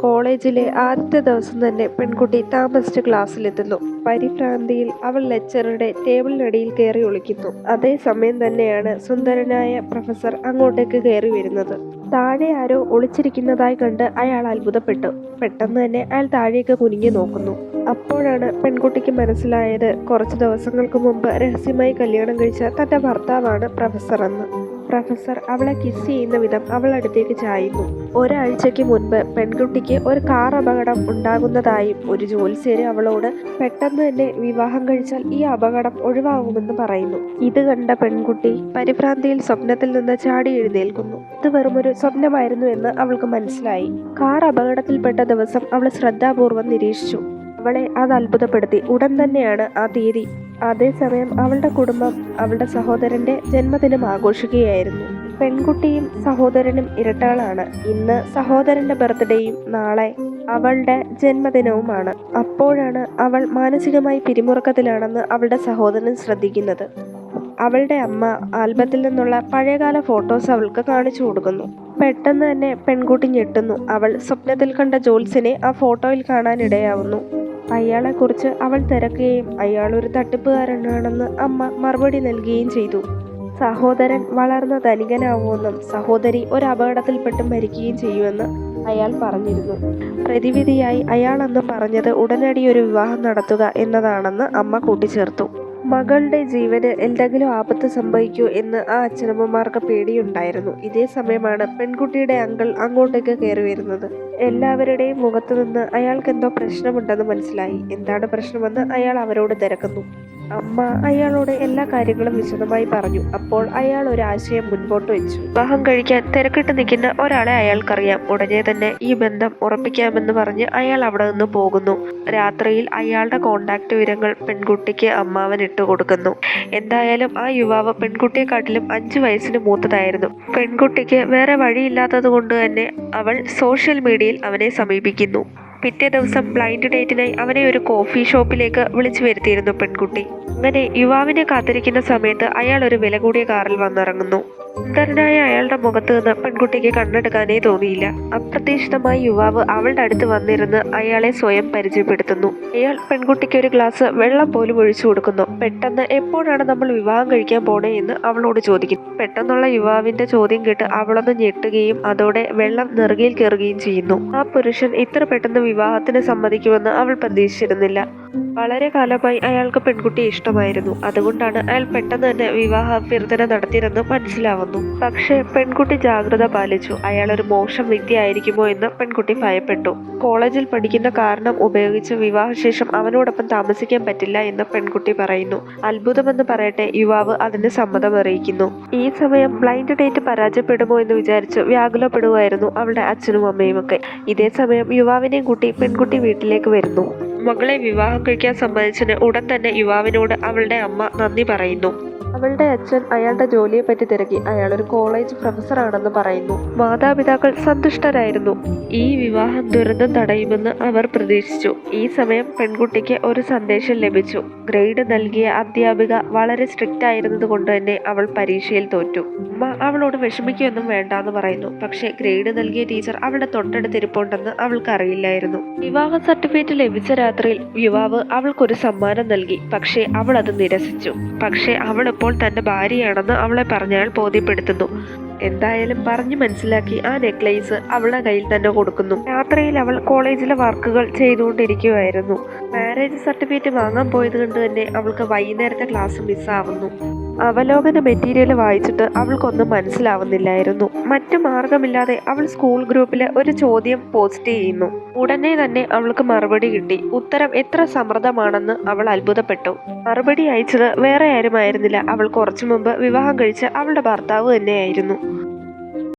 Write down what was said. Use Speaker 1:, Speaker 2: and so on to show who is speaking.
Speaker 1: കോളേജിലെ ആദ്യത്തെ ദിവസം തന്നെ പെൺകുട്ടി താമസിച്ച് ക്ലാസ്സിലെത്തുന്നു. പരിഭ്രാന്തിയിൽ അവൾ ലെക്ചറുടെ ടേബിളിനടിയിൽ കയറി ഒളിക്കുന്നു. അതേ സമയം തന്നെയാണ് സുന്ദരനായ പ്രൊഫസർ അങ്ങോട്ടേക്ക് കയറി വരുന്നത്. താഴെ ആരോ ഒളിച്ചിരിക്കുന്നതായി കണ്ട് അയാൾ അത്ഭുതപ്പെട്ടു. പെട്ടെന്ന് തന്നെ അയാൾ താഴേക്ക് കുനിഞ്ഞു നോക്കുന്നു. അപ്പോഴാണ് പെൺകുട്ടിക്ക് മനസ്സിലായത് കുറച്ചു ദിവസങ്ങൾക്ക് മുമ്പ് രഹസ്യമായി കല്യാണം കഴിച്ച തന്റെ ഭർത്താവാണ് പ്രൊഫസർ എന്ന്. പ്രൊഫസർ അവളെ കിസ് ചെയ്യുന്ന വിധം അവൾ അടുത്തേക്ക് ചായുന്നു. ഒരാഴ്ചയ്ക്ക് മുൻപ് പെൺകുട്ടിക്ക് ഒരു കാർ അപകടം ഉണ്ടാകുന്നതായും ഒരു ജ്യോത്സ്യര് അവളോട് പെട്ടെന്ന് തന്നെ വിവാഹം കഴിച്ചാൽ ഈ അപകടം ഒഴിവാകുമെന്ന് പറയുന്നു. ഇത് കണ്ട പെൺകുട്ടി പരിഭ്രാന്തിയിൽ സ്വപ്നത്തിൽ നിന്ന് ചാടി എഴുന്നേൽക്കുന്നു. ഇത് വെറുമൊരു സ്വപ്നമായിരുന്നു എന്ന് അവൾക്ക് മനസ്സിലായി. കാർ അപകടത്തിൽപ്പെട്ട ദിവസം അവൾ ശ്രദ്ധാപൂർവം നിരീക്ഷിച്ചു. അവളെ അത് അത്ഭുതപ്പെടുത്തി. ഉടൻ തന്നെയാണ് ആ തീയതി. അതേസമയം അവളുടെ കുടുംബം അവളുടെ സഹോദരന്റെ ജന്മദിനം ആഘോഷിക്കുകയായിരുന്നു. പെൺകുട്ടിയും സഹോദരനും ഇരട്ടകളാണ്. ഇന്ന് സഹോദരന്റെ ബർത്ത്ഡേയും നാളെ അവളുടെ ജന്മദിനവുമാണ്. അപ്പോഴാണ് അവൾ മാനസികമായി പിരിമുറുക്കത്തിലാണെന്ന് അവളുടെ സഹോദരൻ ശ്രദ്ധിക്കുന്നത്. അവളുടെ അമ്മ ആൽബത്തിൽ നിന്നുള്ള പഴയകാല ഫോട്ടോസ് അവൾക്ക് കാണിച്ചു കൊടുക്കുന്നു. പെട്ടെന്ന് തന്നെ പെൺകുട്ടി ഞെട്ടുന്നു. അവൾ സ്വപ്നത്തിൽ കണ്ട ജോത്സ്യനെ ആ ഫോട്ടോയിൽ കാണാനിടയാവുന്നു. അയാളെക്കുറിച്ച് അവൾ തിരക്കുകയും അയാൾ ഒരു തട്ടിപ്പുകാരനാണെന്ന് അമ്മ മറുപടി നൽകുകയും ചെയ്തു. സഹോദരൻ വളർന്ന ധനികനാവുമെന്നും സഹോദരി ഒരു അപകടത്തിൽപ്പെട്ട് മരിക്കുകയും ചെയ്യുമെന്ന് അയാൾ പറഞ്ഞിരുന്നു. പ്രതിവിധിയായി അയാൾ അന്ന് പറഞ്ഞത് ഉടനടി ഒരു വിവാഹം നടത്തുക എന്നതാണെന്ന് അമ്മ കൂട്ടിച്ചേർത്തു. മകളുടെ ജീവന് എന്തെങ്കിലും ആപത്ത് സംഭവിക്കൂ എന്ന് ആ അച്ഛനമ്മമാർക്ക് പേടിയുണ്ടായിരുന്നു. ഇതേ സമയമാണ് പെൺകുട്ടിയുടെ അങ്കിൾ അങ്ങോട്ടേക്ക് കയറി വരുന്നത്. എല്ലാവരുടെയും മുഖത്തു നിന്ന് അയാൾക്ക് എന്തോ പ്രശ്നമുണ്ടെന്ന് മനസ്സിലായി. എന്താണ് പ്രശ്നമെന്ന് അയാൾ അവരോട് തിരക്കുന്നു. അമ്മ അയാളോട് എല്ലാ കാര്യങ്ങളും വിശദമായി പറഞ്ഞു. അപ്പോൾ അയാൾ ഒരു ആശയം മുൻപോട്ട് വെച്ചു. വിവാഹം കഴിക്കാൻ തിരക്കിട്ട് നിൽക്കുന്ന ഒരാളെ അയാൾക്കറിയാം. ഉടനെ തന്നെ ഈ ബന്ധം ഉറപ്പിക്കാമെന്ന് പറഞ്ഞ് അയാൾ അവിടെ നിന്ന് പോകുന്നു. രാത്രിയിൽ അയാളുടെ കോണ്ടാക്ട് വിവരങ്ങൾ പെൺകുട്ടിക്ക് അമ്മാവൻ ഇട്ടുകൊടുക്കുന്നു. എന്തായാലും ആ യുവാവ് പെൺകുട്ടിയെക്കാട്ടിലും 5 വയസ്സിന് മൂത്തതായിരുന്നു. പെൺകുട്ടിക്ക് വേറെ വഴിയില്ലാത്തത് കൊണ്ട് തന്നെ അവൾ സോഷ്യൽ മീഡിയയിൽ അവനെ സമീപിക്കുന്നു. പിറ്റേ ദിവസം ബ്ലൈൻഡ് ഡേറ്റിനായി അവനെ ഒരു കോഫി ഷോപ്പിലേക്ക് വിളിച്ചു വരുത്തിയിരുന്നു പെൺകുട്ടി. അങ്ങനെ യുവാവിനെ കാത്തിരിക്കുന്ന സമയത്ത് അയാൾ ഒരു വില കൂടിയ കാറിൽ വന്നിറങ്ങുന്നു. സുന്ദരനായ അയാളുടെ മുഖത്ത് നിന്ന് പെൺകുട്ടിക്ക് കണ്ണെടുക്കാനേ തോന്നിയില്ല. അപ്രതീക്ഷിതമായി യുവാവ് അവളുടെ അടുത്ത് വന്നിരുന്ന് അയാളെ സ്വയം പരിചയപ്പെടുത്തുന്നു. അയാൾ പെൺകുട്ടിക്ക് ഒരു ഗ്ലാസ് വെള്ളം പോലും ഒഴിച്ചു കൊടുക്കുന്നു. പെട്ടെന്ന് എപ്പോഴാണ് നമ്മൾ വിവാഹം കഴിക്കാൻ പോണേ എന്ന് അവളോട് ചോദിക്കുന്നു. പെട്ടെന്നുള്ള യുവാവിന്റെ ചോദ്യം കേട്ട് അവളൊന്ന് ഞെട്ടുകയും അതോടെ വെള്ളം നെറുകയിൽ കയറുകയും ചെയ്യുന്നു. ആ പുരുഷൻ ഇത്ര പെട്ടെന്ന് വിവാഹത്തിന് സമ്മതിക്കുമെന്ന് അവൾ പ്രതീക്ഷിച്ചിരുന്നില്ല. വളരെ കാലമായി അയാൾക്ക് പെൺകുട്ടിയെ ഇഷ്ടമായിരുന്നു. അതുകൊണ്ടാണ് അയാൾ പെട്ടെന്ന് തന്നെ വിവാഹ അഭ്യർത്ഥന നടത്തിയതെന്ന് മനസ്സിലാവുന്നു. പക്ഷേ പെൺകുട്ടി ജാഗ്രത പാലിച്ചു. അയാൾ ഒരു മോശം വ്യക്തി ആയിരിക്കുമോ എന്ന് പെൺകുട്ടി ഭയപ്പെട്ടു. കോളേജിൽ പഠിക്കുന്ന കാരണം ഉപയോഗിച്ച് വിവാഹശേഷം അവനോടൊപ്പം താമസിക്കാൻ പറ്റില്ല എന്ന് പെൺകുട്ടി പറയുന്നു. അത്ഭുതമെന്ന് പറയട്ടെ, യുവാവ് അതിന് സമ്മതം അറിയിക്കുന്നു. ഈ സമയം ബ്ലൈൻഡ് ഡേറ്റ് പരാജയപ്പെടുമോ എന്ന് വിചാരിച്ച് വ്യാകുലപ്പെടുകയായിരുന്നു അവളുടെ അച്ഛനും അമ്മയും ഒക്കെ. ഇതേ സമയം യുവാവിനെയും കൂട്ടി പെൺകുട്ടി വീട്ടിലേക്ക് വരുന്നു. മകളെ വിവാഹം കഴിക്കാൻ സമ്മതിച്ചതിന് ഉടൻ തന്നെ യുവാവിനോട് അവളുടെ അമ്മ നന്ദി പറയുന്നു. അവളുടെ അച്ഛൻ അയാളുടെ ജോലിയെപ്പറ്റി തിരക്കി. അയാൾ ഒരു കോളേജ് പ്രൊഫസറാണെന്ന് പറയുന്നു. മാതാപിതാക്കൾ സന്തുഷ്ടരായിരുന്നു. ഈ വിവാഹം ദുരന്തം തടയുമെന്ന് അവർ പ്രതീക്ഷിച്ചു. ഈ സമയം പെൺകുട്ടിക്ക് ഒരു സന്ദേശം ലഭിച്ചു. ഗ്രേഡ് നൽകിയ അധ്യാപിക വളരെ സ്ട്രിക്റ്റ് ആയിരുന്നത് കൊണ്ട് തന്നെ അവൾ പരീക്ഷയിൽ തോറ്റു. അമ്മ അവളോട് വിഷമിക്കുകയൊന്നും വേണ്ടാന്ന് പറയുന്നു. പക്ഷേ ഗ്രേഡ് നൽകിയ ടീച്ചർ അവളുടെ തൊട്ടടുത്ത് ഇരിപ്പുണ്ടെന്ന് അവൾക്ക് അറിയില്ലായിരുന്നു. വിവാഹ സർട്ടിഫിക്കറ്റ് ലഭിച്ച രാത്രിയിൽ യുവാവ് അവൾക്കൊരു സമ്മാനം നൽകി. പക്ഷേ അവൾ അത് നിരസിച്ചു. പക്ഷേ അവൾ ഇപ്പോൾ തന്റെ ഭാര്യയാണെന്ന് അവളെ പറഞ്ഞയാൾ ബോധ്യപ്പെടുത്തുന്നു. എന്തായാലും പറഞ്ഞു മനസ്സിലാക്കി ആ നെക്ലേസ് അവളുടെ കയ്യിൽ തന്നെ കൊടുക്കുന്നു. രാത്രിയിൽ അവൾ കോളേജിലെ വർക്കുകൾ ചെയ്തുകൊണ്ടിരിക്കുകയായിരുന്നു. മാരേജ് സർട്ടിഫിക്കറ്റ് വാങ്ങാൻ പോയത് കൊണ്ട് തന്നെ അവൾക്ക് വൈകുന്നേരത്തെ ക്ലാസ് മിസ്സാവുന്നു. അവലോകന മെറ്റീരിയൽ വായിച്ചിട്ട് അവൾക്കൊന്നും മനസ്സിലാവുന്നില്ലായിരുന്നു. മറ്റു മാർഗമില്ലാതെ അവൾ സ്കൂൾ ഗ്രൂപ്പിൽ ഒരു ചോദ്യം പോസ്റ്റ് ചെയ്യുന്നു. ഉടനെ തന്നെ അവൾക്ക് മറുപടി കിട്ടി. ഉത്തരം എത്ര സമൃദ്ധമാണെന്ന് അവൾ അത്ഭുതപ്പെട്ടു. മറുപടി അയച്ചത് വേറെ ആരുമായിരുന്നില്ല, അവൾ കുറച്ചു മുമ്പ് വിവാഹം കഴിച്ച അവളുടെ ഭർത്താവ് തന്നെയായിരുന്നു.